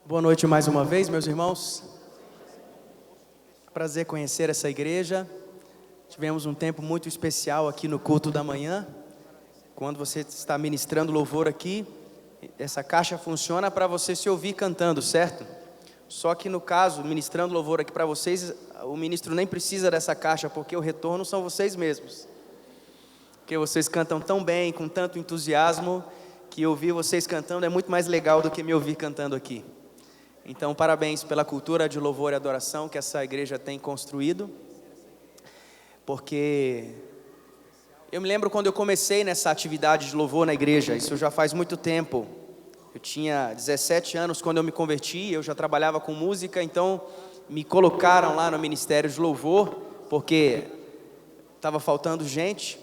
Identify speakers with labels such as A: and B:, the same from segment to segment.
A: Boa noite mais uma vez, meus irmãos. Prazer conhecer essa igreja. Tivemos um tempo muito especial aqui no culto da manhã. Quando você está ministrando louvor aqui, essa caixa funciona para você se ouvir cantando, certo? Só que no caso, ministrando louvor aqui para vocês, o ministro nem precisa dessa caixa, porque o retorno são vocês mesmos. Porque vocês cantam tão bem, com tanto entusiasmo, que ouvir vocês cantando é muito mais legal do que me ouvir cantando aqui. Então, parabéns pela cultura de louvor e adoração que essa igreja tem construído, porque eu me lembro quando eu comecei nessa atividade de louvor na igreja, isso já faz muito tempo. Eu tinha 17 anos quando eu me converti, eu já trabalhava com música, então me colocaram lá no Ministério de Louvor, porque estava faltando gente,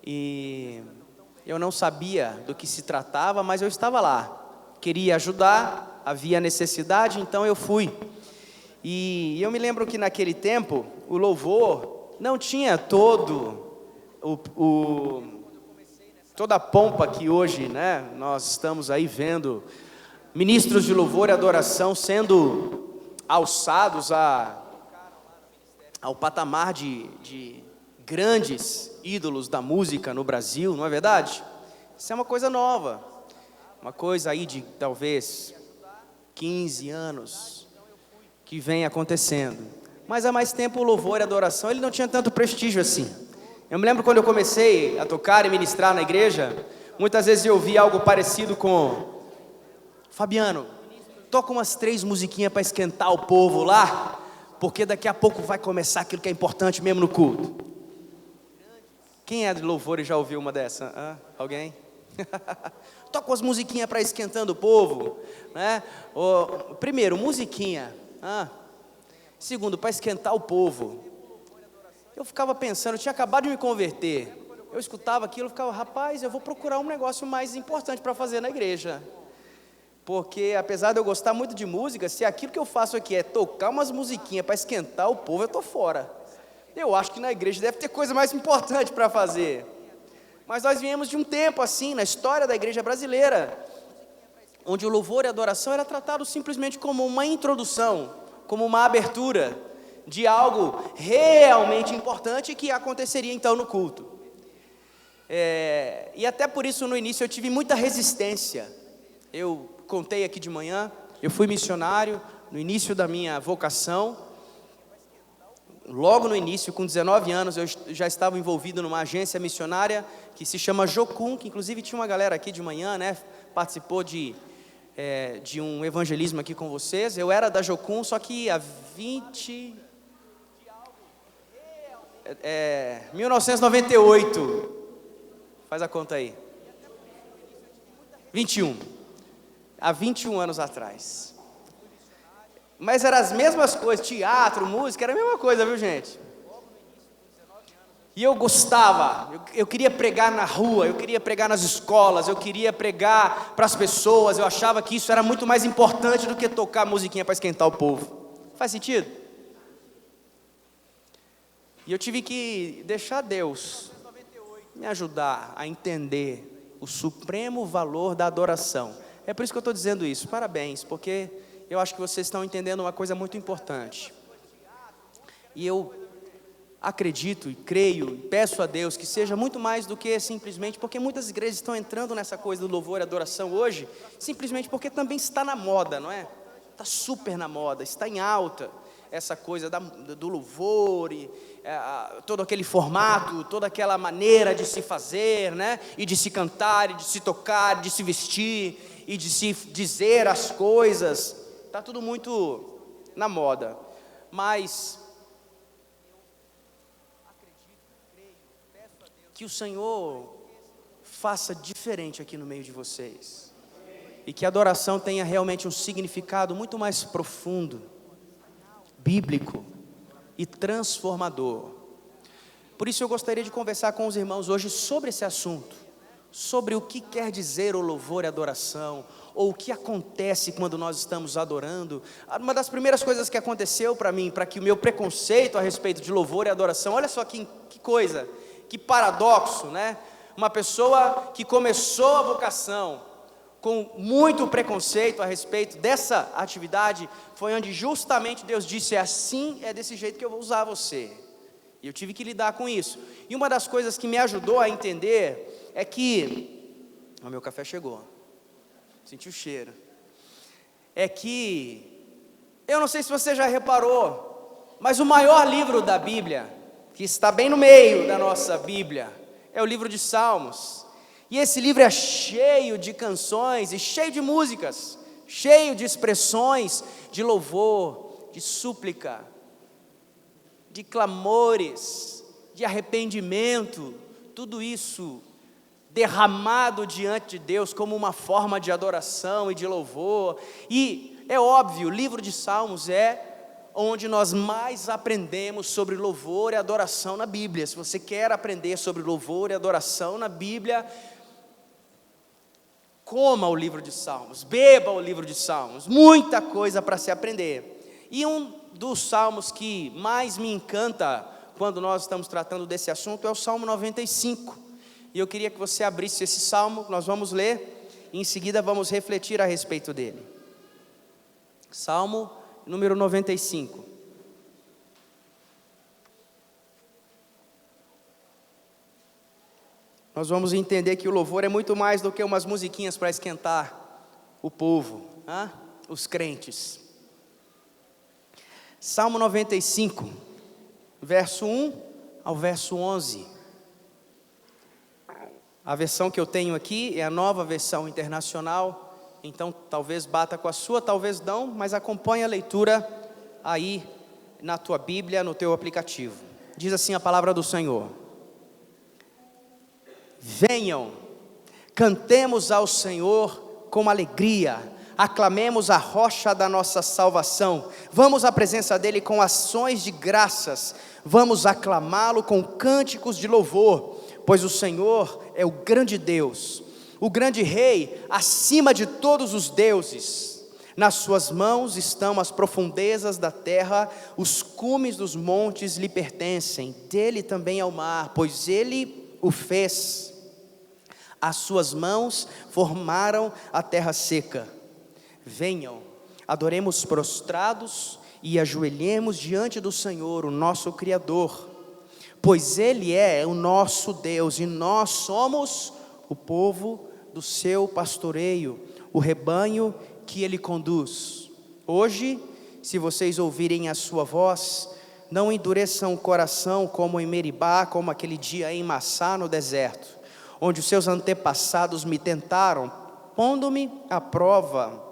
A: e eu não sabia do que se tratava, mas eu estava lá, queria ajudar. Havia necessidade, então eu fui. E eu me lembro que naquele tempo, o louvor não tinha toda a pompa que hoje, né, nós estamos aí vendo ministros de louvor e adoração sendo alçados ao patamar de grandes ídolos da música no Brasil, não é verdade? Isso é uma coisa nova, uma coisa aí de talvez 15 anos que vem acontecendo. Mas há mais tempo o louvor e a adoração, ele não tinha tanto prestígio assim. Eu me lembro quando eu comecei a tocar e ministrar na igreja, muitas vezes eu ouvia algo parecido com: Fabiano, toca umas 3 musiquinhas para esquentar o povo lá, porque daqui a pouco vai começar aquilo que é importante mesmo no culto. Quem é de louvor e já ouviu uma dessa? Alguém? Toca umas musiquinhas para esquentando o povo, né? Primeiro, musiquinha. Segundo, para esquentar o povo. Eu ficava pensando, eu tinha acabado de me converter. Eu escutava aquilo, eu ficava, rapaz, eu vou procurar um negócio mais importante para fazer na igreja. Porque apesar de eu gostar muito de música, se aquilo que eu faço aqui é tocar umas musiquinhas para esquentar o povo, eu estou fora. Eu acho que na igreja deve ter coisa mais importante para fazer. Mas nós viemos de um tempo assim, na história da igreja brasileira, onde o louvor e a adoração era tratado simplesmente como uma introdução, como uma abertura de algo realmente importante que aconteceria então no culto. E até por isso no início eu tive muita resistência. Eu contei aqui de manhã, eu fui missionário no início da minha vocação. Logo no início, com 19 anos, eu já estava envolvido numa agência missionária que se chama Jocum, que inclusive tinha uma galera aqui de manhã, né? Participou de um evangelismo aqui com vocês. Eu era da Jocum, só que há 1998, faz a conta aí, 21, há 21 anos atrás. Mas eram as mesmas coisas, teatro, música, era a mesma coisa, viu gente? E eu gostava, eu queria pregar na rua, eu queria pregar nas escolas, eu queria pregar para as pessoas, eu achava que isso era muito mais importante do que tocar musiquinha para esquentar o povo. Faz sentido? E eu tive que deixar Deus me ajudar a entender o supremo valor da adoração. É por isso que eu estou dizendo isso, parabéns, porque eu acho que vocês estão entendendo uma coisa muito importante. E eu acredito e creio e peço a Deus que seja muito mais do que simplesmente, porque muitas igrejas estão entrando nessa coisa do louvor e adoração hoje, simplesmente porque também está na moda, não é? Está super na moda, está em alta essa coisa do louvor e todo aquele formato, toda aquela maneira de se fazer, né? E de se cantar, e de se tocar, de se vestir e de se dizer as coisas. Está tudo muito na moda, mas que o Senhor faça diferente aqui no meio de vocês, e que a adoração tenha realmente um significado muito mais profundo, bíblico e transformador. Por isso eu gostaria de conversar com os irmãos hoje sobre esse assunto, sobre o que quer dizer o louvor e a adoração, ou o que acontece quando nós estamos adorando. Uma das primeiras coisas que aconteceu para mim, para que o meu preconceito a respeito de louvor e adoração, olha só que coisa, que paradoxo, né? Uma pessoa que começou a vocação com muito preconceito a respeito dessa atividade, foi onde justamente Deus disse: é assim, é desse jeito que eu vou usar você. E eu tive que lidar com isso. E uma das coisas que me ajudou a entender é que, o meu café chegou, senti o cheiro, é que, eu não sei se você já reparou, mas o maior livro da Bíblia, que está bem no meio da nossa Bíblia, é o livro de Salmos. E esse livro é cheio de canções e cheio de músicas, cheio de expressões de louvor, de súplica, de clamores, de arrependimento, tudo isso derramado diante de Deus como uma forma de adoração e de louvor. E é óbvio, o livro de Salmos é onde nós mais aprendemos sobre louvor e adoração na Bíblia. Se você quer aprender sobre louvor e adoração na Bíblia, coma o livro de Salmos, beba o livro de Salmos, muita coisa para se aprender. E um dos salmos que mais me encanta quando nós estamos tratando desse assunto é o Salmo 95. E eu queria que você abrisse esse salmo, nós vamos ler e em seguida vamos refletir a respeito dele. Salmo número 95. Nós vamos entender que o louvor é muito mais do que umas musiquinhas para esquentar o povo, os crentes. Salmo 95, verso 1 ao verso 11. A versão que eu tenho aqui é a Nova Versão Internacional, então talvez bata com a sua, talvez não, mas acompanhe a leitura aí na tua Bíblia, no teu aplicativo. Diz assim a palavra do Senhor: venham, cantemos ao Senhor com alegria, aclamemos a rocha da nossa salvação, vamos à presença dele com ações de graças, vamos aclamá-lo com cânticos de louvor, pois o Senhor é o grande Deus, o grande Rei acima de todos os deuses. Nas suas mãos estão as profundezas da terra, os cumes dos montes lhe pertencem, dele também é o mar, pois ele o fez. As suas mãos formaram a terra seca. Venham, adoremos prostrados e ajoelhemos diante do Senhor, o nosso Criador, pois ele é o nosso Deus e nós somos o povo do seu pastoreio, o rebanho que ele conduz. Hoje, se vocês ouvirem a sua voz, não endureçam o coração como em Meribá, como aquele dia em Massá no deserto, onde os seus antepassados me tentaram, pondo-me à prova,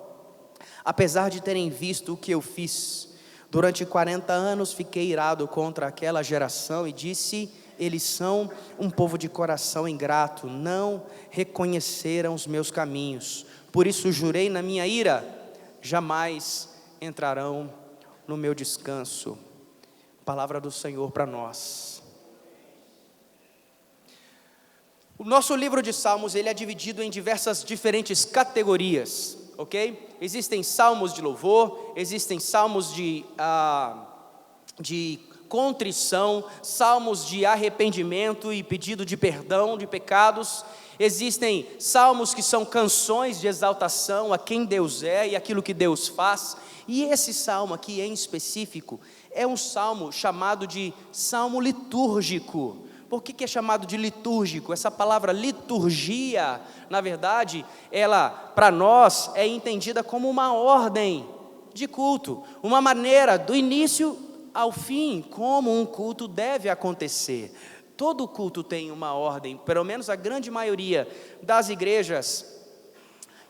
A: apesar de terem visto o que eu fiz. Durante 40 anos fiquei irado contra aquela geração e disse: eles são um povo de coração ingrato, não reconheceram os meus caminhos. Por isso jurei na minha ira: jamais entrarão no meu descanso. Palavra do Senhor para nós. O nosso livro de Salmos, ele é dividido em diversas diferentes categorias, ok? Existem salmos de louvor, existem salmos de contrição, salmos de arrependimento e pedido de perdão de pecados. Existem salmos que são canções de exaltação a quem Deus é e aquilo que Deus faz. E esse salmo aqui em específico é um salmo chamado de salmo litúrgico. Por que é chamado de litúrgico? Essa palavra liturgia, na verdade, ela para nós é entendida como uma ordem de culto, uma maneira do início ao fim, como um culto deve acontecer. Todo culto tem uma ordem, pelo menos a grande maioria das igrejas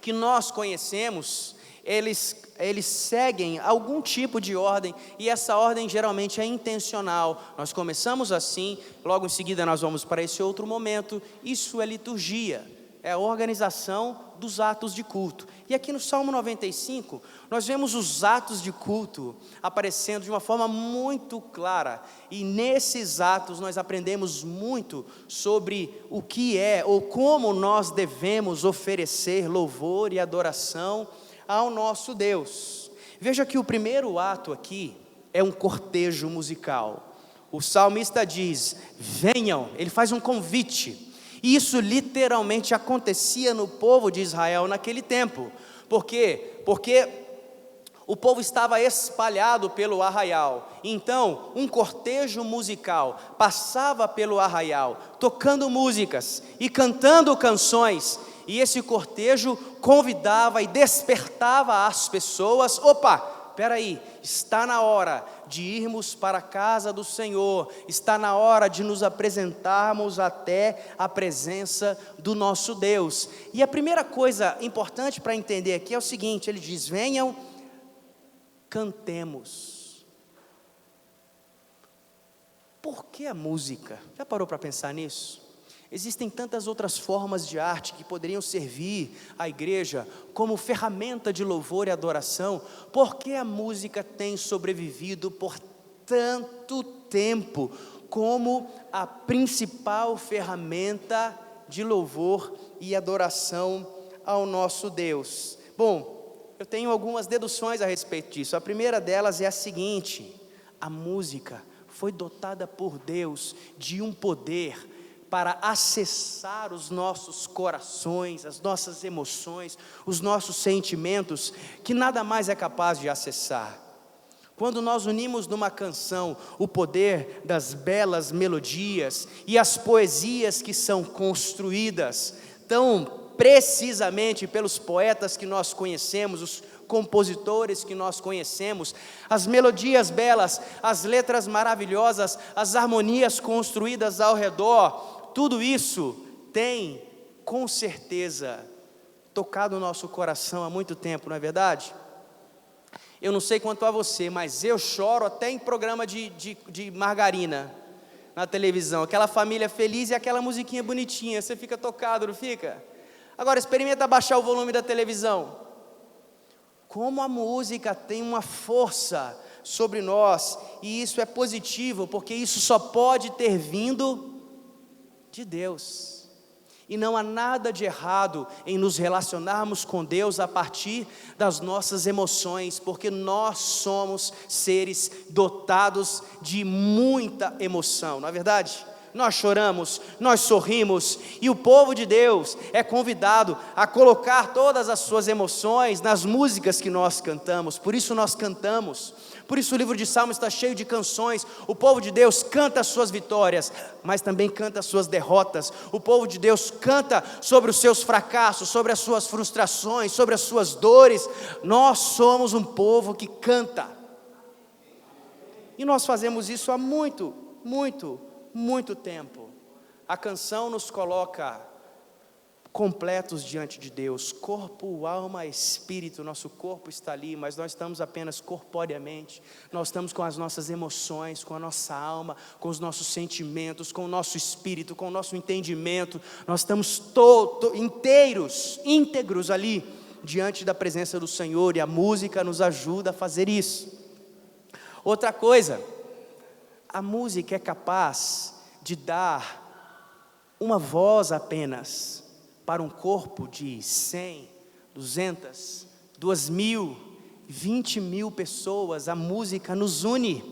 A: que nós conhecemos, eles seguem algum tipo de ordem, e essa ordem geralmente é intencional. Nós começamos assim, logo em seguida nós vamos para esse outro momento. Isso é liturgia, é a organização dos atos de culto. E aqui no Salmo 95, nós vemos os atos de culto aparecendo de uma forma muito clara, e nesses atos nós aprendemos muito sobre o que é, ou como nós devemos oferecer louvor e adoração ao nosso Deus. Veja que o primeiro ato aqui é um cortejo musical. O salmista diz: venham, ele faz um convite, E isso literalmente acontecia no povo de Israel naquele tempo. Por quê? Porque o povo estava espalhado pelo arraial. Então, um cortejo musical passava pelo arraial, tocando músicas e cantando canções. E esse cortejo convidava e despertava as pessoas. Opa! Espera aí, está na hora de irmos para a casa do Senhor, está na hora de nos apresentarmos até a presença do nosso Deus. E a primeira coisa importante para entender aqui é o seguinte, ele diz, venham, cantemos. Por que a música? Já parou para pensar nisso? Existem tantas outras formas de arte que poderiam servir à igreja como ferramenta de louvor e adoração. Por que a música tem sobrevivido por tanto tempo como a principal ferramenta de louvor e adoração ao nosso Deus? Bom, eu tenho algumas deduções a respeito disso. A primeira delas é a seguinte: a música foi dotada por Deus de um poder para acessar os nossos corações, as nossas emoções, os nossos sentimentos, que nada mais é capaz de acessar. Quando nós unimos numa canção o poder das belas melodias e as poesias que são construídas tão precisamente pelos poetas que nós conhecemos, os compositores que nós conhecemos, as melodias belas, as letras maravilhosas, as harmonias construídas ao redor, tudo isso tem, com certeza, tocado o nosso coração há muito tempo, não é verdade? Eu não sei quanto a você, mas eu choro até em programa de margarina, na televisão, aquela família feliz e aquela musiquinha bonitinha, você fica tocado, não fica? Agora experimenta baixar o volume da televisão. Como a música tem uma força sobre nós, e isso é positivo, porque isso só pode ter vindo de Deus, e não há nada de errado em nos relacionarmos com Deus a partir das nossas emoções, porque nós somos seres dotados de muita emoção, não é verdade? Nós choramos, nós sorrimos, e o povo de Deus é convidado a colocar todas as suas emoções nas músicas que nós cantamos. Por isso nós cantamos, por isso o livro de Salmos está cheio de canções. O povo de Deus canta as suas vitórias, mas também canta as suas derrotas. O povo de Deus canta sobre os seus fracassos, sobre as suas frustrações, sobre as suas dores. Nós somos um povo que canta, e nós fazemos isso há muito tempo. A canção nos coloca completos diante de Deus, corpo, alma, espírito. Nosso corpo está ali, mas nós estamos apenas corporeamente. Nós estamos com as nossas emoções, com a nossa alma, com os nossos sentimentos, com o nosso espírito, com o nosso entendimento. Nós estamos íntegros ali diante da presença do Senhor, e a música nos ajuda a fazer isso. Outra coisa, a música é capaz de dar uma voz apenas para um corpo de 100, 200, 2.000, 20.000 pessoas. A música nos une.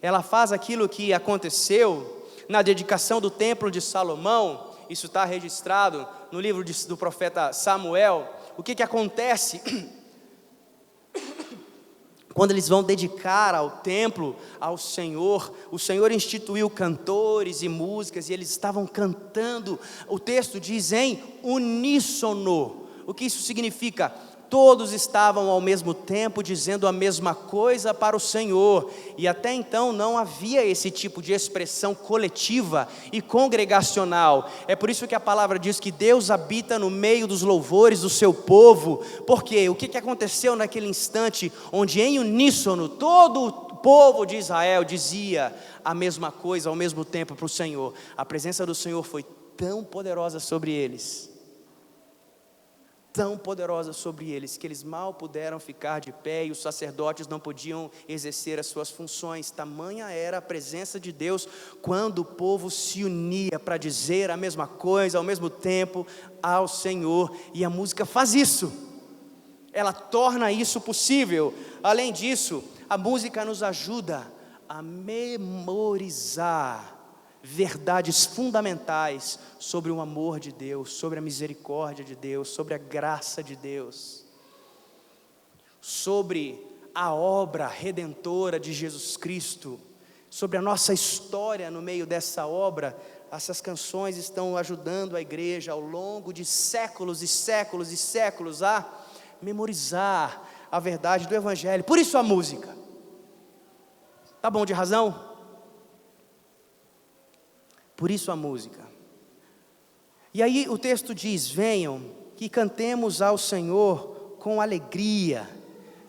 A: Ela faz aquilo que aconteceu na dedicação do templo de Salomão. Isso está registrado no livro do profeta Samuel. O que acontece? Quando eles vão dedicar ao templo, ao Senhor, o Senhor instituiu cantores e músicas, e eles estavam cantando. O texto diz em uníssono. O que isso significa? Todos estavam ao mesmo tempo dizendo a mesma coisa para o Senhor, e até então não havia esse tipo de expressão coletiva e congregacional. É por isso que a palavra diz que Deus habita no meio dos louvores do seu povo. Porque o que aconteceu naquele instante onde em uníssono todo o povo de Israel dizia a mesma coisa ao mesmo tempo para o Senhor? A presença do Senhor foi tão poderosa sobre eles, tão poderosa sobre eles, que eles mal puderam ficar de pé, e os sacerdotes não podiam exercer as suas funções. Tamanha era a presença de Deus quando o povo se unia para dizer a mesma coisa ao mesmo tempo ao Senhor. E a música faz isso, ela torna isso possível. Além disso, a música nos ajuda a memorizar verdades fundamentais sobre o amor de Deus, sobre a misericórdia de Deus, sobre a graça de Deus, sobre a obra redentora de Jesus Cristo, sobre a nossa história no meio dessa obra. Essas canções estão ajudando a igreja ao longo de séculos e séculos e séculos a memorizar a verdade do Evangelho. Por isso a música. Tá bom de razão? Por isso a música. E aí o texto diz: venham, que cantemos ao Senhor com alegria.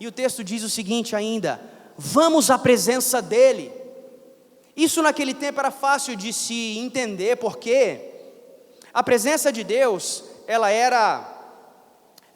A: E o texto diz o seguinte ainda: vamos à presença dEle. Isso naquele tempo era fácil de se entender, porque a presença de Deus, ela era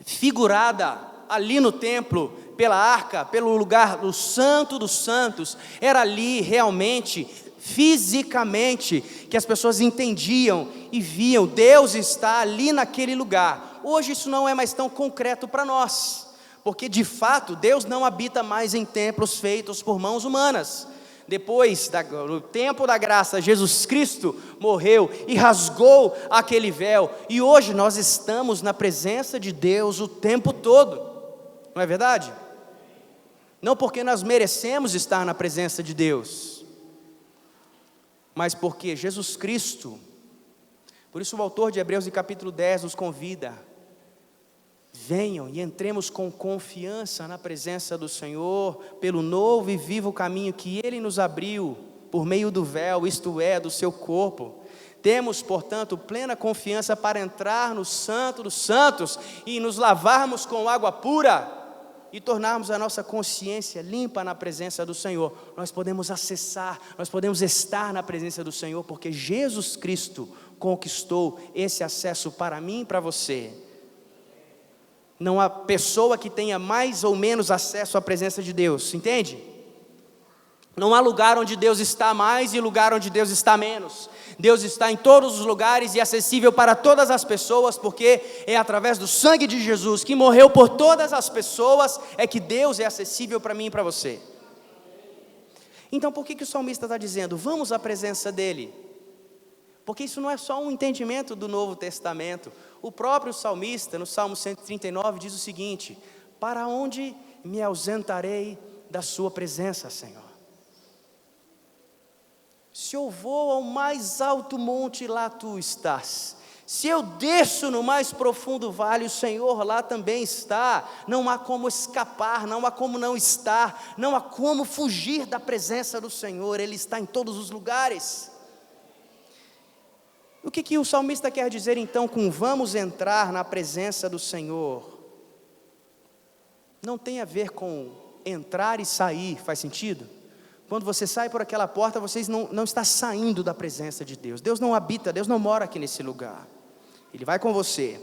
A: figurada ali no templo, pela arca, pelo lugar do Santo dos Santos. Era ali realmente, fisicamente, que as pessoas entendiam e viam, Deus está ali naquele lugar. Hoje isso não é mais tão concreto para nós, porque de fato Deus não habita mais em templos feitos por mãos humanas. Depois do tempo da graça, Jesus Cristo morreu e rasgou aquele véu, e hoje nós estamos na presença de Deus o tempo todo, não é verdade? Não porque nós merecemos estar na presença de Deus, mas porque Jesus Cristo, por isso o autor de Hebreus, em capítulo 10, nos convida: venham e entremos com confiança na presença do Senhor, pelo novo e vivo caminho que Ele nos abriu, por meio do véu, isto é, do seu corpo. Temos, portanto, plena confiança para entrar no Santo dos Santos, e nos lavarmos com água pura, e tornarmos a nossa consciência limpa na presença do Senhor. Nós podemos acessar, nós podemos estar na presença do Senhor, porque Jesus Cristo conquistou esse acesso para mim e para você. Não há pessoa que tenha mais ou menos acesso à presença de Deus, entende? Não há lugar onde Deus está mais e lugar onde Deus está menos. Deus está em todos os lugares e acessível para todas as pessoas, porque é através do sangue de Jesus, que morreu por todas as pessoas, é que Deus é acessível para mim e para você. Então por que o salmista está dizendo, vamos à presença dEle? Porque isso não é só um entendimento do Novo Testamento. O próprio salmista, no Salmo 139, diz o seguinte: para onde me ausentarei da sua presença, Senhor? Se eu vou ao mais alto monte, lá tu estás. Se eu desço no mais profundo vale, o Senhor lá também está. Não há como escapar, não há como não estar, não há como fugir da presença do Senhor. Ele está em todos os lugares. O que o salmista quer dizer então com vamos entrar na presença do Senhor? Não tem a ver com entrar e sair, faz sentido? Quando você sai por aquela porta, você não está saindo da presença de Deus. Deus não habita, Deus não mora aqui nesse lugar. Ele vai com você.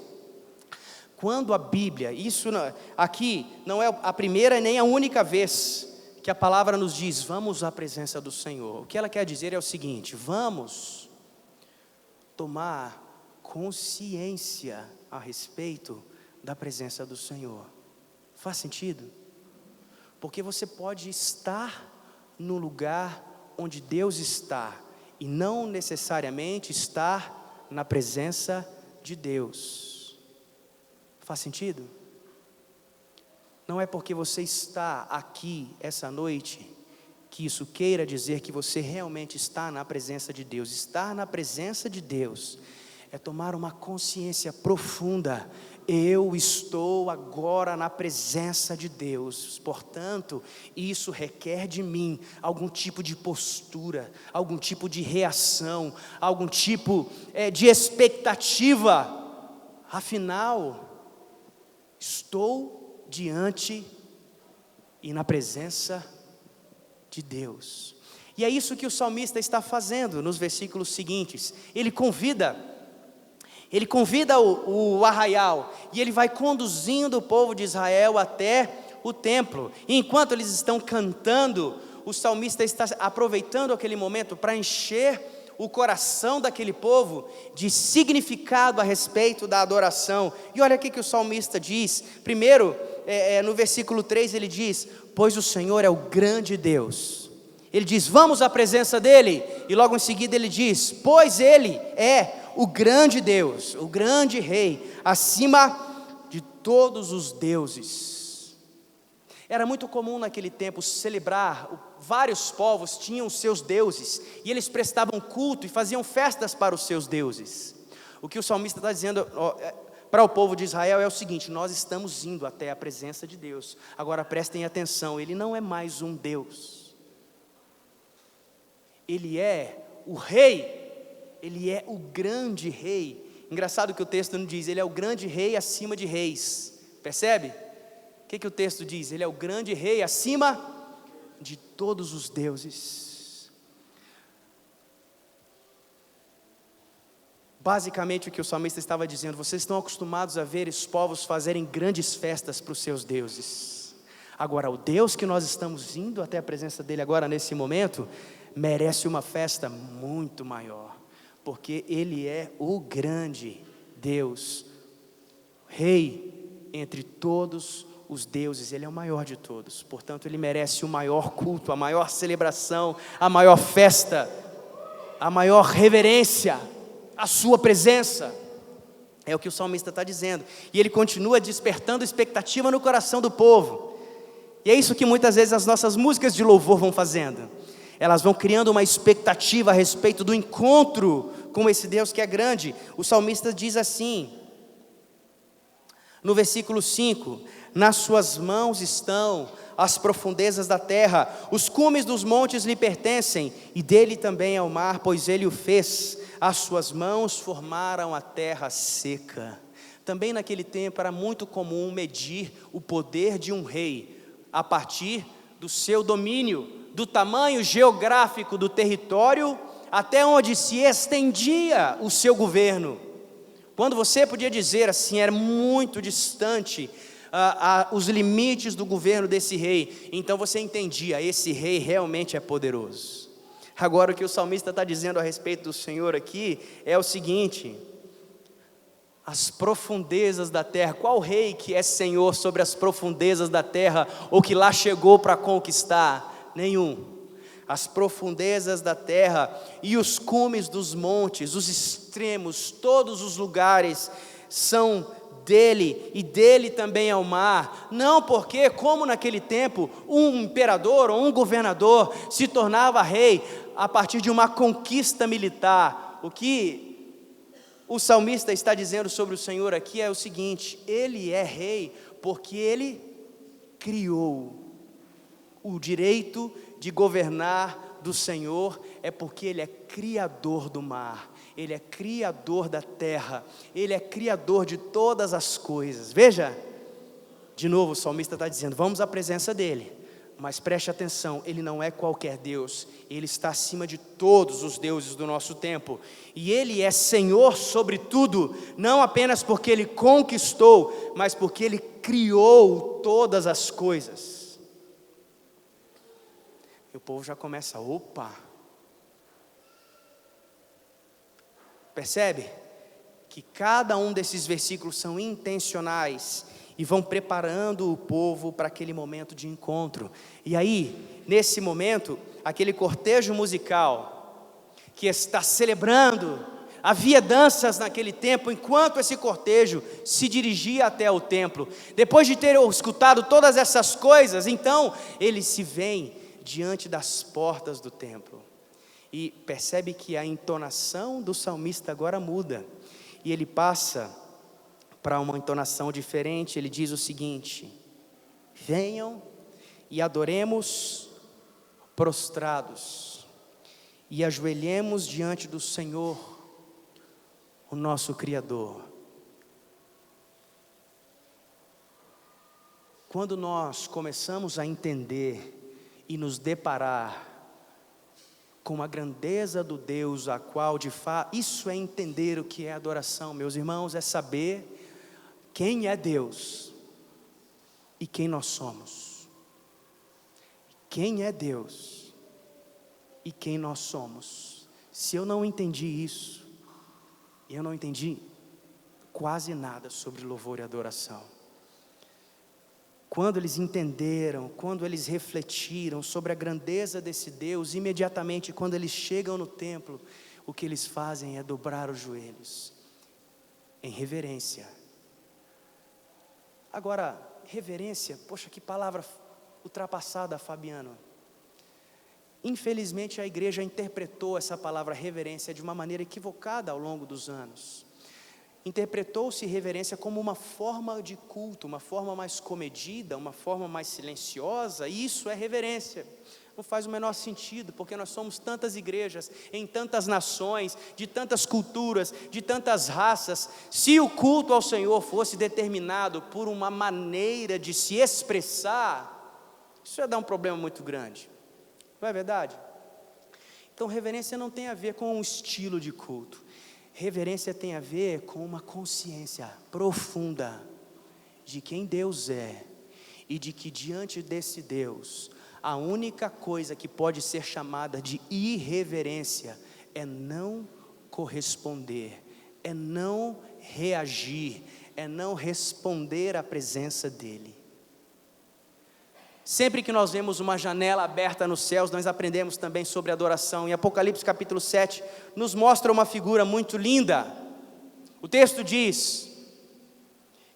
A: Quando a Bíblia, aqui não é a primeira nem a única vez que a palavra nos diz, vamos à presença do Senhor. O que ela quer dizer é o seguinte: vamos tomar consciência a respeito da presença do Senhor. Faz sentido? Porque você pode estar no lugar onde Deus está e não necessariamente estar na presença de Deus. Faz sentido? Não é porque você está aqui essa noite que isso queira dizer que você realmente está na presença de Deus. Estar na presença de Deus é tomar uma consciência profunda. Eu estou agora na presença de Deus, portanto, isso requer de mim algum tipo de postura, algum tipo de reação, algum tipo de expectativa. Afinal, estou diante e na presença de Deus. E é isso que o salmista está fazendo nos versículos seguintes. Ele convida o arraial, e ele vai conduzindo o povo de Israel até o templo. E enquanto eles estão cantando, o salmista está aproveitando aquele momento para encher o coração daquele povo de significado a respeito da adoração. E olha o que o salmista diz. Primeiro, no versículo 3 ele diz: pois o Senhor é o grande Deus. Ele diz: vamos à presença dele. E logo em seguida ele diz: pois ele é o grande Deus, o grande Rei, acima de todos os deuses. Era muito comum naquele tempo celebrar, vários povos tinham seus deuses, e eles prestavam culto e faziam festas para os seus deuses. O que o salmista está dizendo para o povo de Israel é o seguinte: nós estamos indo até a presença de Deus. Agora prestem atenção, Ele não é mais um Deus, Ele é o Rei, Ele é o grande Rei. Engraçado que o texto não diz, Ele é o grande Rei acima de reis, percebe? O que o texto diz? Ele é o grande Rei acima de todos os deuses. Basicamente o que o salmista estava dizendo: vocês estão acostumados a ver os povos fazerem grandes festas para os seus deuses. Agora o Deus que nós estamos indo até a presença dele agora nesse momento, merece uma festa muito maior, porque Ele é o grande Deus, Rei entre todos os deuses. Ele é o maior de todos, portanto Ele merece o maior culto, a maior celebração, a maior festa, a maior reverência, a sua presença. É o que o salmista está dizendo, e ele continua despertando expectativa no coração do povo, e é isso que muitas vezes as nossas músicas de louvor vão fazendo, elas vão criando uma expectativa a respeito do encontro com esse Deus que é grande. O salmista diz assim, no versículo 5, nas suas mãos estão as profundezas da terra, os cumes dos montes lhe pertencem, e dele também é o mar, pois ele o fez, as suas mãos formaram a terra seca. Também naquele tempo era muito comum medir o poder de um rei a partir do seu domínio, do tamanho geográfico do território, até onde se estendia o seu governo. Quando você podia dizer assim, era muito distante os limites do governo desse rei, então você entendia, esse rei realmente é poderoso. Agora o que o salmista está dizendo a respeito do Senhor aqui é o seguinte: as profundezas da terra. Qual rei que é Senhor sobre as profundezas da terra, ou que lá chegou para conquistar? Nenhum. As profundezas da terra e os cumes dos montes, os extremos, todos os lugares são dele, e dele também é o mar. Não porque, como naquele tempo, um imperador ou um governador se tornava rei a partir de uma conquista militar. O que o salmista está dizendo sobre o Senhor aqui é o seguinte: Ele é rei porque Ele criou. O direito de governar do Senhor é porque Ele é criador do mar, Ele é criador da terra, Ele é criador de todas as coisas. Veja, de novo o salmista está dizendo, vamos à presença dEle, mas preste atenção, Ele não é qualquer Deus, Ele está acima de todos os deuses do nosso tempo, e Ele é Senhor sobre tudo, não apenas porque Ele conquistou, mas porque Ele criou todas as coisas. E o povo já começa, opa, percebe? Que cada um desses versículos são intencionais e vão preparando o povo para aquele momento de encontro. E aí, nesse momento, aquele cortejo musical que está celebrando, havia danças naquele tempo, enquanto esse cortejo se dirigia até o templo. Depois de ter escutado todas essas coisas, então, eles se veem diante das portas do templo. E percebe que a entonação do salmista agora muda, e ele passa para uma entonação diferente. Ele diz o seguinte: venham e adoremos prostrados, e ajoelhemos diante do Senhor, o nosso Criador. Quando nós começamos a entender e nos deparar com a grandeza do Deus a qual de fato, isso é entender o que é adoração, meus irmãos, é saber quem é Deus e quem nós somos. Quem é Deus e quem nós somos. Se eu não entendi isso, eu não entendi quase nada sobre louvor e adoração. quando eles entenderam, quando eles refletiram sobre a grandeza desse Deus, imediatamente quando eles chegam no templo, o que eles fazem é dobrar os joelhos, em reverência. Agora, reverência, poxa, que palavra ultrapassada, Fabiano. Infelizmente a igreja interpretou essa palavra reverência de uma maneira equivocada ao longo dos anos. Interpretou-se reverência como uma forma de culto, uma forma mais comedida, uma forma mais silenciosa, e isso é reverência. Não faz o menor sentido, porque nós somos tantas igrejas, em tantas nações, de tantas culturas, de tantas raças. Se o culto ao Senhor fosse determinado por uma maneira de se expressar, isso ia dar um problema muito grande, não é verdade? Então reverência não tem a ver com um estilo de culto, reverência tem a ver com uma consciência profunda de quem Deus é, e de que diante desse Deus, a única coisa que pode ser chamada de irreverência é não corresponder, é não reagir, é não responder à presença dEle. Sempre que nós vemos uma janela aberta nos céus, nós aprendemos também sobre adoração. Em Apocalipse capítulo 7, nos mostra uma figura muito linda. O texto diz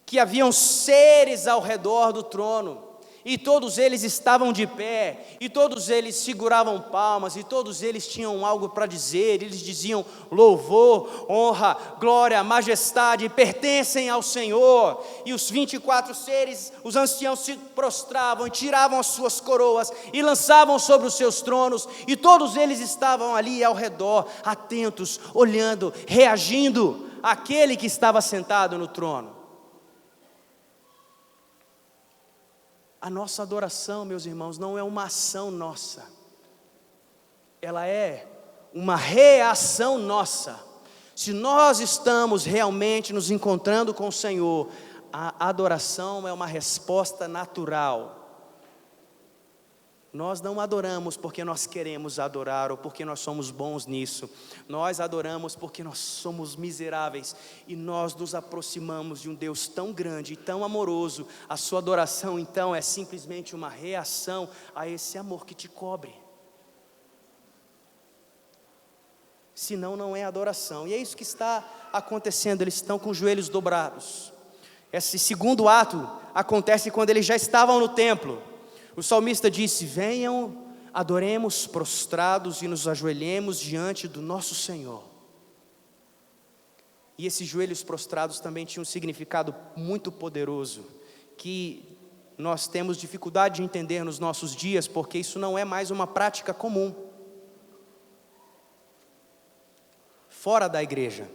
A: que haviam seres ao redor do trono, e todos eles estavam de pé, e todos eles seguravam palmas, e todos eles tinham algo para dizer. Eles diziam: louvor, honra, glória, majestade pertencem ao Senhor. E os 24 seres, os anciãos, se prostravam e tiravam as suas coroas e lançavam sobre os seus tronos, e todos eles estavam ali ao redor, atentos, olhando, reagindo àquele que estava sentado no trono. A nossa adoração, meus irmãos, não é uma ação nossa, ela é uma reação nossa. Se nós estamos realmente nos encontrando com o Senhor, a adoração é uma resposta natural. Nós não adoramos porque nós queremos adorar ou porque nós somos bons nisso. Nós adoramos porque nós somos miseráveis e nós nos aproximamos de um Deus tão grande e tão amoroso. A sua adoração então é simplesmente uma reação a esse amor que te cobre. Senão não é adoração. E é isso que está acontecendo. Eles estão com os joelhos dobrados. Esse segundo ato acontece quando eles já estavam no templo. O salmista disse: venham, adoremos prostrados e nos ajoelhemos diante do nosso Senhor. E esses joelhos prostrados também tinham um significado muito poderoso, que nós temos dificuldade de entender nos nossos dias, porque isso não é mais uma prática comum fora da igreja.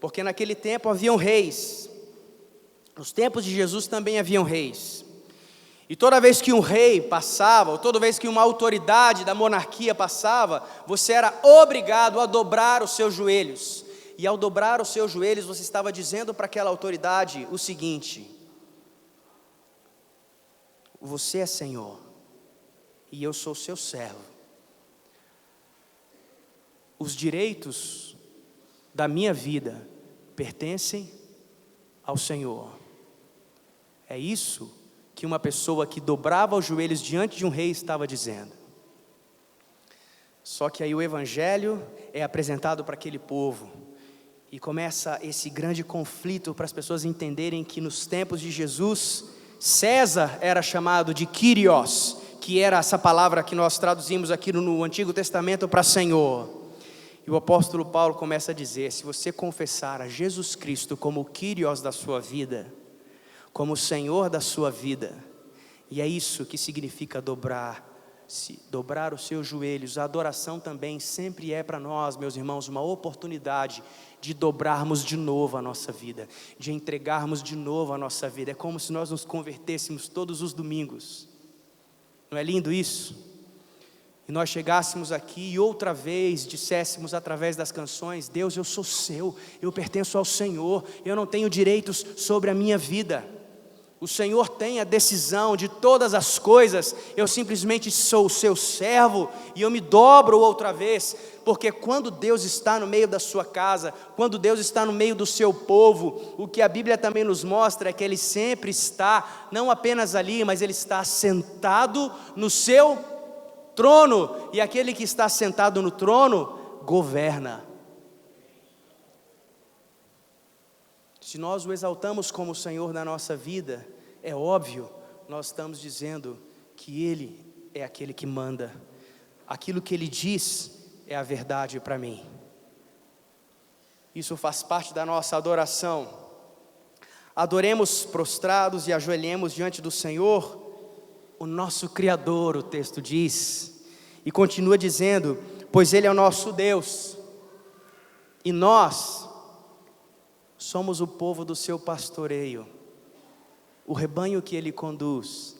A: Porque naquele tempo haviam reis, nos tempos de Jesus também haviam reis. E toda vez que um rei passava, ou toda vez que uma autoridade da monarquia passava, você era obrigado a dobrar os seus joelhos. E ao dobrar os seus joelhos, você estava dizendo para aquela autoridade o seguinte: você é Senhor, e eu sou seu servo. Os direitos da minha vida pertencem ao Senhor. É isso que uma pessoa que dobrava os joelhos diante de um rei estava dizendo. Só que aí o evangelho é apresentado para aquele povo, e começa esse grande conflito para as pessoas entenderem que nos tempos de Jesus, César era chamado de Kyrios, que era essa palavra que nós traduzimos aqui no Antigo Testamento para Senhor. E o apóstolo Paulo começa a dizer: se você confessar a Jesus Cristo como o Kyrios da sua vida, como o Senhor da sua vida, e é isso que significa dobrar os seus joelhos. A adoração também sempre é para nós, meus irmãos, uma oportunidade de dobrarmos de novo a nossa vida, de entregarmos de novo a nossa vida. É como se nós nos convertêssemos todos os domingos. Não é lindo isso? E nós chegássemos aqui e outra vez disséssemos através das canções: Deus, eu sou seu, eu pertenço ao Senhor, eu não tenho direitos sobre a minha vida. O Senhor tem a decisão de todas as coisas. Eu simplesmente sou o seu servo e eu me dobro outra vez, porque quando Deus está no meio da sua casa, quando Deus está no meio do seu povo, o que a Bíblia também nos mostra é que Ele sempre está, não apenas ali, mas Ele está sentado no seu trono, e aquele que está sentado no trono, governa. Se nós o exaltamos como Senhor na nossa vida, é óbvio, nós estamos dizendo que Ele é aquele que manda. Aquilo que Ele diz é a verdade para mim. Isso faz parte da nossa adoração. Adoremos prostrados e ajoelhemos diante do Senhor, o nosso Criador, o texto diz. E continua dizendo, pois Ele é o nosso Deus, e nós somos o povo do seu pastoreio, o rebanho que Ele conduz.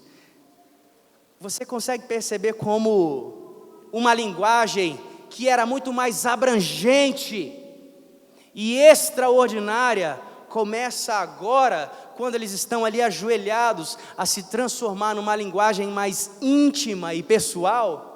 A: Você consegue perceber como uma linguagem que era muito mais abrangente e extraordinária, começa agora, quando eles estão ali ajoelhados, a se transformar numa linguagem mais íntima e pessoal?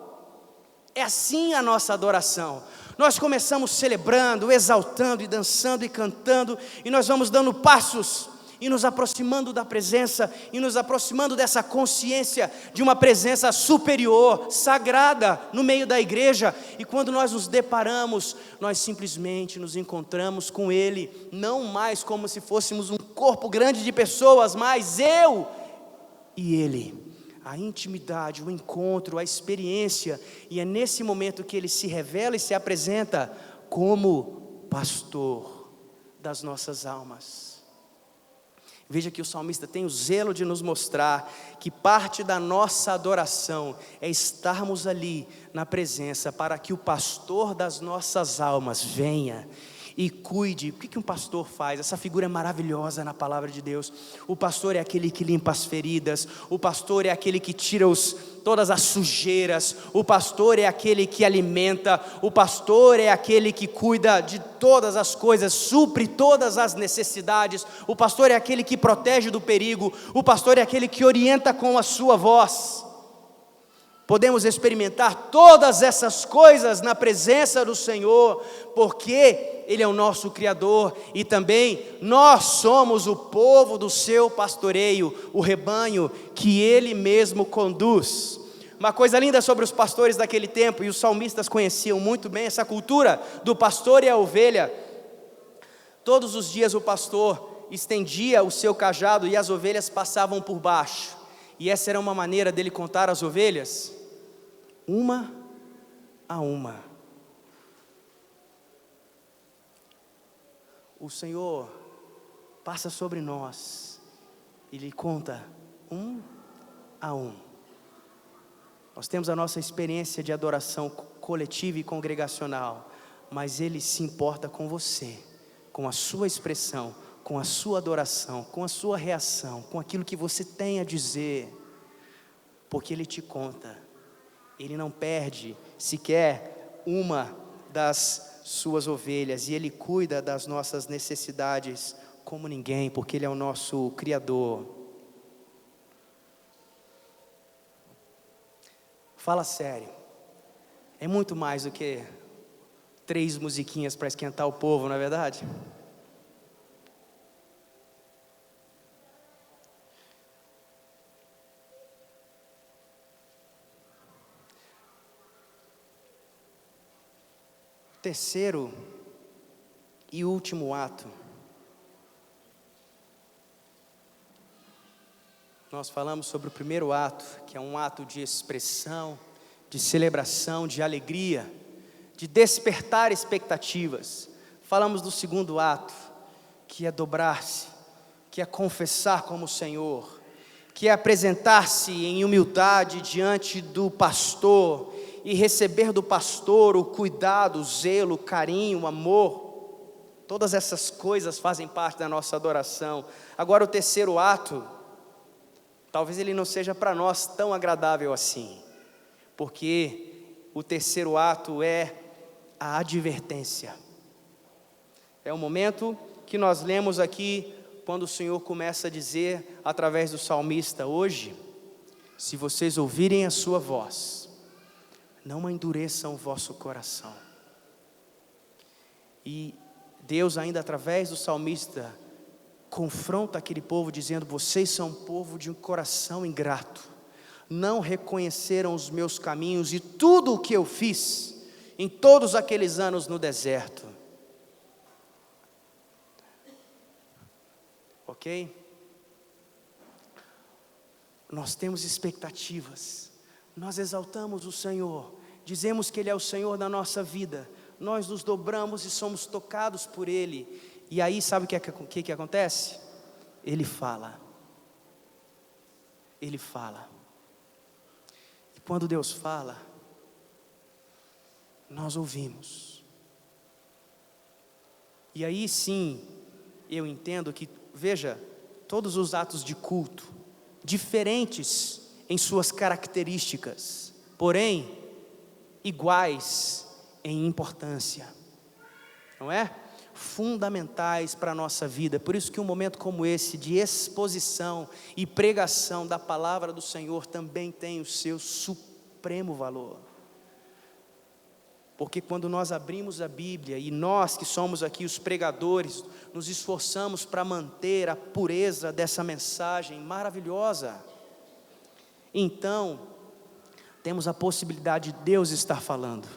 A: É assim a nossa adoração. Nós começamos celebrando, exaltando e dançando e cantando, e nós vamos dando passos e nos aproximando da presença, e nos aproximando dessa consciência de uma presença superior, sagrada, no meio da igreja. E quando nós nos deparamos, nós simplesmente nos encontramos com Ele, não mais como se fôssemos um corpo grande de pessoas, mas eu e Ele. A intimidade, o encontro, a experiência, e é nesse momento que Ele se revela e se apresenta como pastor das nossas almas. Veja que o salmista tem o zelo de nos mostrar que parte da nossa adoração é estarmos ali na presença, para que o pastor das nossas almas venha e cuide. O que um pastor faz? Essa figura é maravilhosa na palavra de Deus. O pastor é aquele que limpa as feridas, o pastor é aquele que tira todas as sujeiras, o pastor é aquele que alimenta, o pastor é aquele que cuida de todas as coisas, supre todas as necessidades, o pastor é aquele que protege do perigo, o pastor é aquele que orienta com a sua voz. Podemos experimentar todas essas coisas na presença do Senhor, porque Ele é o nosso Criador, e também nós somos o povo do seu pastoreio, o rebanho que Ele mesmo conduz. Uma coisa linda sobre os pastores daquele tempo, e os salmistas conheciam muito bem essa cultura do pastor e a ovelha. Todos os dias o pastor estendia o seu cajado e as ovelhas passavam por baixo, e essa era uma maneira dele contar as ovelhas, uma a uma. O Senhor passa sobre nós e Ele conta um a um. Nós temos a nossa experiência de adoração coletiva e congregacional, mas Ele se importa com você, com a sua expressão, com a sua adoração, com a sua reação, com aquilo que você tem a dizer, porque Ele te conta. Ele não perde sequer uma das suas ovelhas, e Ele cuida das nossas necessidades como ninguém, porque Ele é o nosso Criador. Fala sério, é muito mais do que 3 musiquinhas para esquentar o povo, não é verdade? Terceiro e último ato. Nós falamos sobre o primeiro ato, que é um ato de expressão, de celebração, de alegria, de despertar expectativas. Falamos do segundo ato, que é dobrar-se, que é confessar como Senhor, que é apresentar-se em humildade diante do pastor, e receber do pastor o cuidado, o zelo, o carinho, o amor. Todas essas coisas fazem parte da nossa adoração. Agora o terceiro ato, talvez ele não seja para nós tão agradável assim, porque o terceiro ato é a advertência. É o momento que nós lemos aqui quando o Senhor começa a dizer através do salmista: hoje, se vocês ouvirem a sua voz, não endureçam o vosso coração. E Deus ainda através do salmista confronta aquele povo dizendo: vocês são um povo de um coração ingrato, não reconheceram os meus caminhos e tudo o que eu fiz em todos aqueles anos no deserto. Ok? Nós temos expectativas, nós exaltamos o Senhor, dizemos que Ele é o Senhor da nossa vida, nós nos dobramos e somos tocados por Ele, e aí sabe o que acontece? Ele fala, e quando Deus fala, nós ouvimos, e aí sim, eu entendo que, veja, todos os atos de culto, diferentes em suas características, porém, iguais em importância, não é? Fundamentais para a nossa vida. Por isso que um momento como esse, de exposição e pregação da palavra do Senhor, também tem o seu supremo valor. Porque quando nós abrimos a Bíblia, e nós que somos aqui os pregadores, nos esforçamos para manter a pureza dessa mensagem maravilhosa, então, temos a possibilidade de Deus estar falando.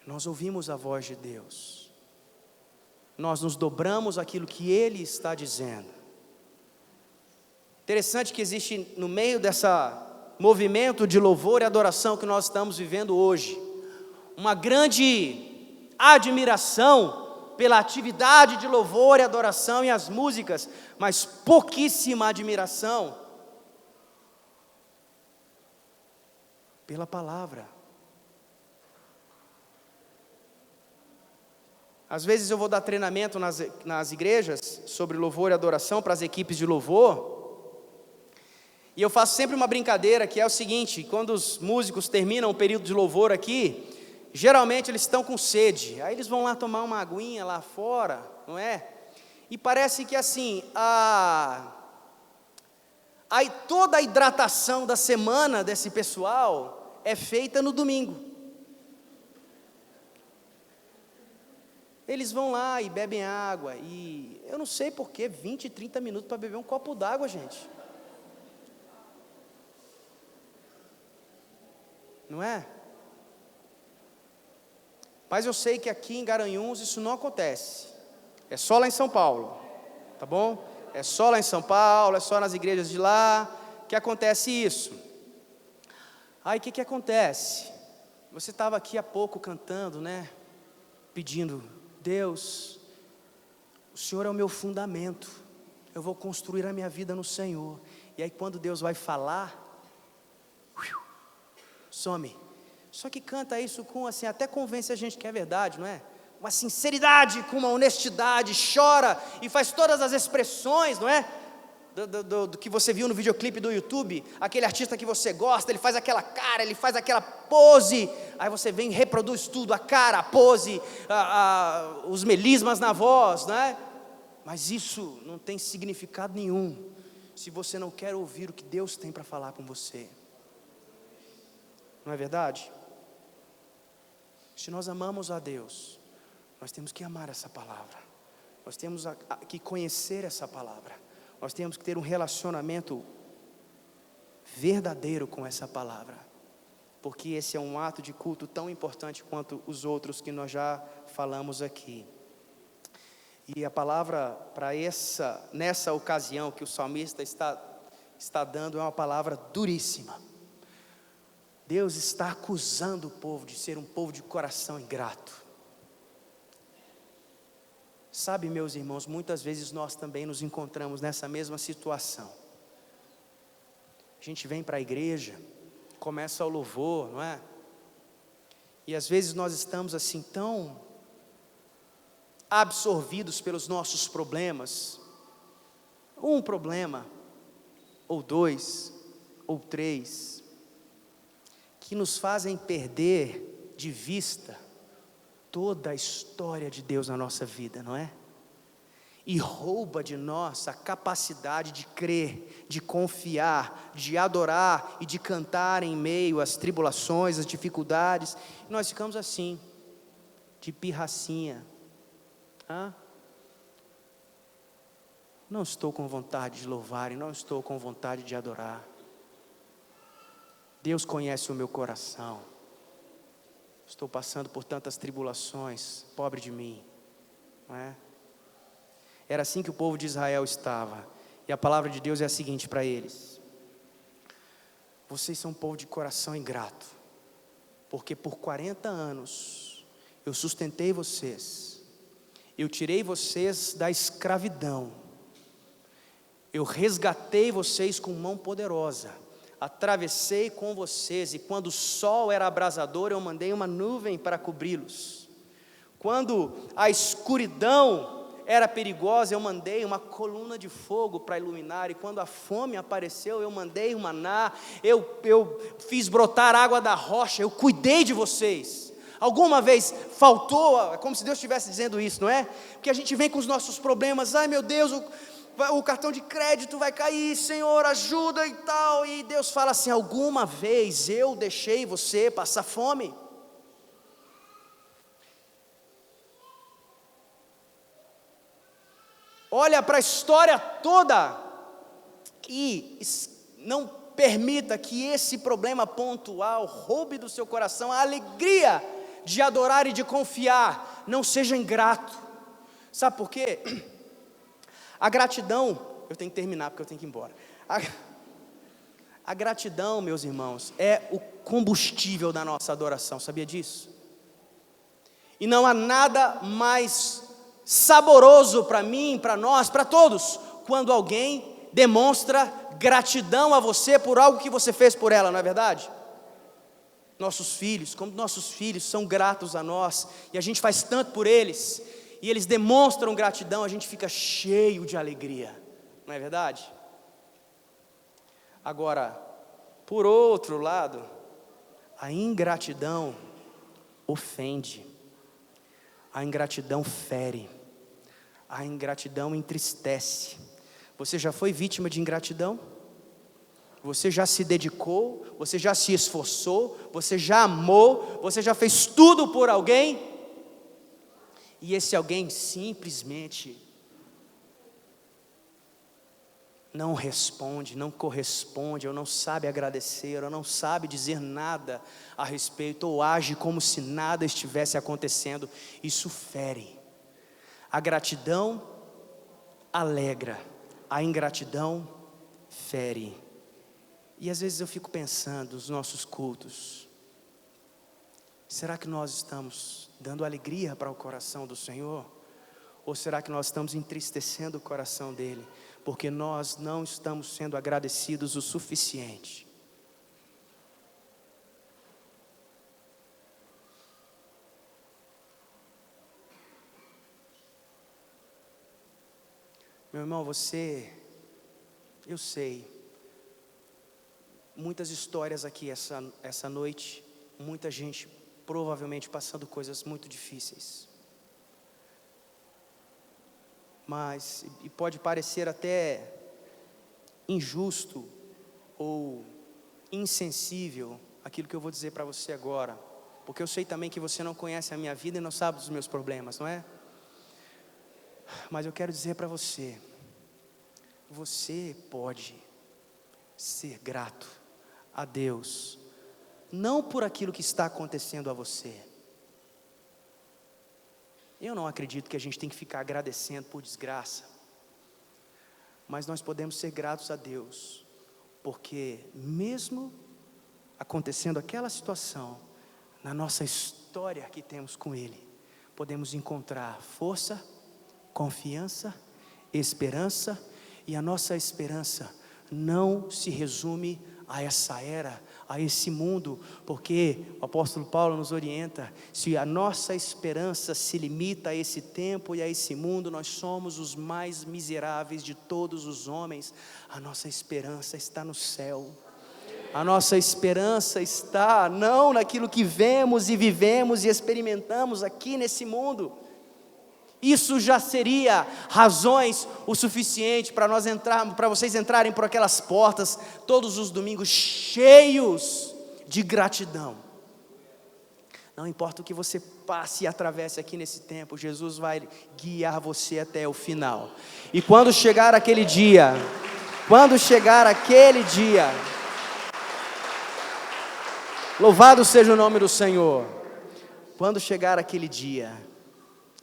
A: Nós ouvimos a voz de Deus, nós nos dobramos àquilo que Ele está dizendo. Interessante que existe no meio dessa movimento de louvor e adoração que nós estamos vivendo hoje, uma grande admiração pela atividade de louvor e adoração e as músicas, mas pouquíssima admiração pela palavra. Às vezes eu vou dar treinamento nas igrejas sobre louvor e adoração para as equipes de louvor, e eu faço sempre uma brincadeira que é o seguinte: quando os músicos terminam o período de louvor aqui, geralmente eles estão com sede, aí eles vão lá tomar uma aguinha lá fora, não é? E parece que assim, aí toda a hidratação da semana desse pessoal é feita no domingo. Eles vão lá e bebem água, e eu não sei porquê, 20, 30 minutos para beber um copo d'água, gente. Não é? Mas eu sei que aqui em Garanhuns isso não acontece. É só lá em São Paulo, tá bom? É só lá em São Paulo, é só nas igrejas de lá que acontece isso. Aí o que acontece? Você estava aqui há pouco cantando, né? Pedindo: Deus, o Senhor é o meu fundamento, eu vou construir a minha vida no Senhor. E aí quando Deus vai falar, some. Só que canta isso com assim, até convence a gente que é verdade, não é? Uma sinceridade, com uma honestidade, chora e faz todas as expressões, não é? Do que você viu no videoclipe do YouTube, aquele artista que você gosta, ele faz aquela cara, ele faz aquela pose, aí você vem e reproduz tudo, a cara, a pose, os melismas na voz, não é? Mas isso não tem significado nenhum, se você não quer ouvir o que Deus tem para falar com você. Não é verdade? Se nós amamos a Deus, nós temos que amar essa palavra, nós temos que conhecer essa palavra, nós temos que ter um relacionamento verdadeiro com essa palavra, porque esse é um ato de culto tão importante quanto os outros que nós já falamos aqui. E a palavra nessa ocasião que o salmista está dando é uma palavra duríssima. Deus está acusando o povo de ser um povo de coração ingrato. Sabe, meus irmãos, muitas vezes nós também nos encontramos nessa mesma situação. A gente vem para a igreja, começa o louvor, não é? E às vezes nós estamos assim tão absorvidos pelos nossos problemas, um problema, ou dois, ou três, que nos fazem perder de vista toda a história de Deus na nossa vida, não é? E rouba de nós a capacidade de crer, de confiar, de adorar e de cantar em meio às tribulações, às dificuldades. E nós ficamos assim, de pirracinha. Não estou com vontade de louvar e não estou com vontade de adorar. Deus conhece o meu coração. Estou passando por tantas tribulações, pobre de mim, não é? Era assim que o povo de Israel estava. E a palavra de Deus é a seguinte para eles: vocês são um povo de coração ingrato, porque por 40 anos eu sustentei vocês, eu tirei vocês da escravidão, eu resgatei vocês com mão poderosa, atravessei com vocês, e quando o sol era abrasador, eu mandei uma nuvem para cobri-los. Quando a escuridão era perigosa, eu mandei uma coluna de fogo para iluminar, e quando a fome apareceu, eu mandei um maná, eu fiz brotar água da rocha, eu cuidei de vocês. Alguma vez faltou, como se Deus estivesse dizendo isso, não é? Porque a gente vem com os nossos problemas, ai meu Deus, o cartão de crédito vai cair, Senhor, ajuda e tal, e Deus fala assim: alguma vez eu deixei você passar fome? Olha para a história toda e não permita que esse problema pontual roube do seu coração a alegria de adorar e de confiar. Não seja ingrato. Sabe por quê? A gratidão, eu tenho que terminar porque eu tenho que ir embora. A gratidão, meus irmãos, é o combustível da nossa adoração, sabia disso? E não há nada mais saboroso para mim, para nós, para todos, quando alguém demonstra gratidão a você por algo que você fez por ela, não é verdade? Nossos filhos, como nossos filhos são gratos a nós, e a gente faz tanto por eles, e eles demonstram gratidão, a gente fica cheio de alegria, não é verdade? Agora, por outro lado, a ingratidão ofende, a ingratidão fere, a ingratidão entristece. Você já foi vítima de ingratidão? Você já se dedicou? Você já se esforçou? Você já amou? Você já fez tudo por alguém? E esse alguém simplesmente não responde, não corresponde, ou não sabe agradecer, ou não sabe dizer nada a respeito, ou age como se nada estivesse acontecendo. Isso fere. A gratidão alegra, a ingratidão fere. E às vezes eu fico pensando nos nossos cultos, será que nós estamos dando alegria para o coração do Senhor? Ou será que nós estamos entristecendo o coração dele? Porque nós não estamos sendo agradecidos o suficiente. Meu irmão, eu sei, muitas histórias aqui essa noite, muita gente provavelmente passando coisas muito difíceis. Mas, e pode parecer até injusto ou insensível aquilo que eu vou dizer para você agora, porque eu sei também que você não conhece a minha vida e não sabe dos meus problemas, não é? Mas eu quero dizer para você, você pode ser grato a Deus, não por aquilo que está acontecendo a você. Eu não acredito que a gente tem que ficar agradecendo por desgraça, mas nós podemos ser gratos a Deus, porque mesmo acontecendo aquela situação, na nossa história que temos com Ele, podemos encontrar força, confiança, esperança, e a nossa esperança não se resume a essa era, a esse mundo, porque o apóstolo Paulo nos orienta, se a nossa esperança se limita a esse tempo e a esse mundo, nós somos os mais miseráveis de todos os homens. A nossa esperança está no céu. A nossa esperança está não naquilo que vemos e vivemos e experimentamos aqui nesse mundo. Isso já seria razões o suficiente para nós entrarmos, para vocês entrarem por aquelas portas todos os domingos cheios de gratidão. Não importa o que você passe e atravesse aqui nesse tempo, Jesus vai guiar você até o final. E quando chegar aquele dia, louvado seja o nome do Senhor. Quando chegar aquele dia,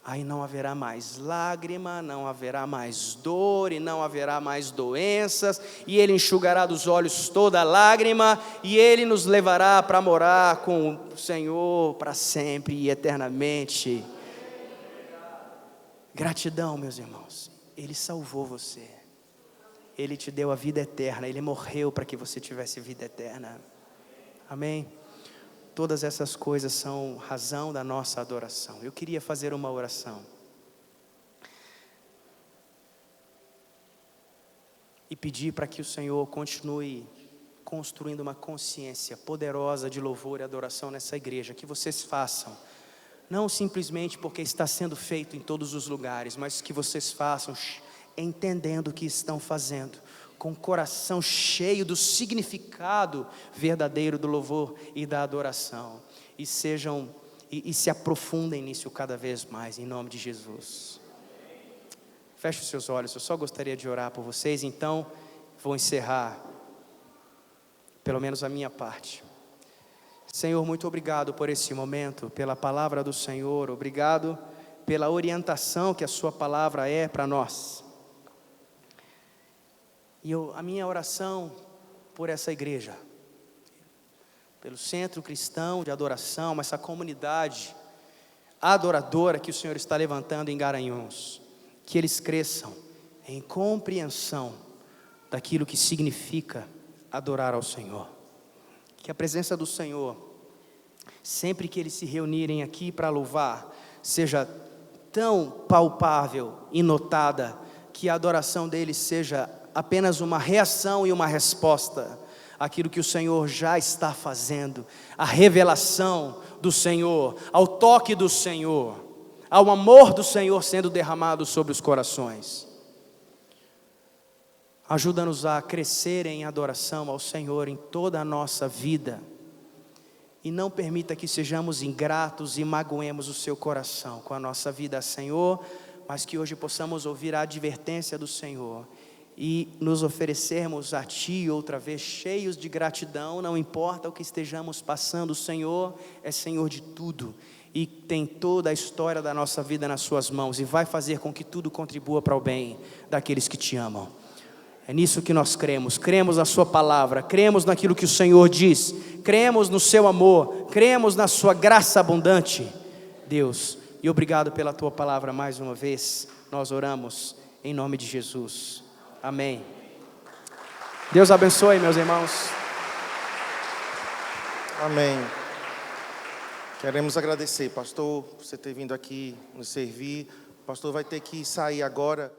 A: aí não haverá mais lágrima, não haverá mais dor e não haverá mais doenças, e Ele enxugará dos olhos toda lágrima, e Ele nos levará para morar com o Senhor para sempre e eternamente. Gratidão, meus irmãos, Ele salvou você, Ele te deu a vida eterna, Ele morreu para que você tivesse vida eterna. Amém? Todas essas coisas são razão da nossa adoração. Eu queria fazer uma oração e pedir para que o Senhor continue construindo uma consciência poderosa de louvor e adoração nessa igreja. Que vocês façam, não simplesmente porque está sendo feito em todos os lugares, mas que vocês façam entendendo o que estão fazendo, com o coração cheio do significado verdadeiro do louvor e da adoração, e se aprofundem nisso cada vez mais, em nome de Jesus. Feche os seus olhos, eu só gostaria de orar por vocês, então vou encerrar, pelo menos a minha parte. Senhor, muito obrigado por esse momento, pela palavra do Senhor, obrigado pela orientação que a sua palavra é para nós. E a minha oração por essa igreja, pelo Centro Cristão de Adoração, essa comunidade adoradora que o Senhor está levantando em Garanhuns, que eles cresçam em compreensão daquilo que significa adorar ao Senhor. Que a presença do Senhor, sempre que eles se reunirem aqui para louvar, seja tão palpável e notada, que a adoração deles seja apenas uma reação e uma resposta àquilo que o Senhor já está fazendo, a revelação do Senhor, ao toque do Senhor, ao amor do Senhor sendo derramado sobre os corações. Ajuda-nos a crescer em adoração ao Senhor em toda a nossa vida, e não permita que sejamos ingratos e magoemos o seu coração com a nossa vida, Senhor, mas que hoje possamos ouvir a advertência do Senhor e nos oferecermos a Ti outra vez, cheios de gratidão. Não importa o que estejamos passando, o Senhor é Senhor de tudo, e tem toda a história da nossa vida nas suas mãos, e vai fazer com que tudo contribua para o bem daqueles que Te amam. É nisso que nós cremos na sua palavra, cremos naquilo que o Senhor diz, cremos no seu amor, cremos na sua graça abundante, Deus, e obrigado pela tua palavra mais uma vez. Nós oramos em nome de Jesus. Amém. Deus abençoe, meus irmãos.
B: Amém. Queremos agradecer, pastor, por você ter vindo aqui nos servir. O pastor vai ter que sair agora.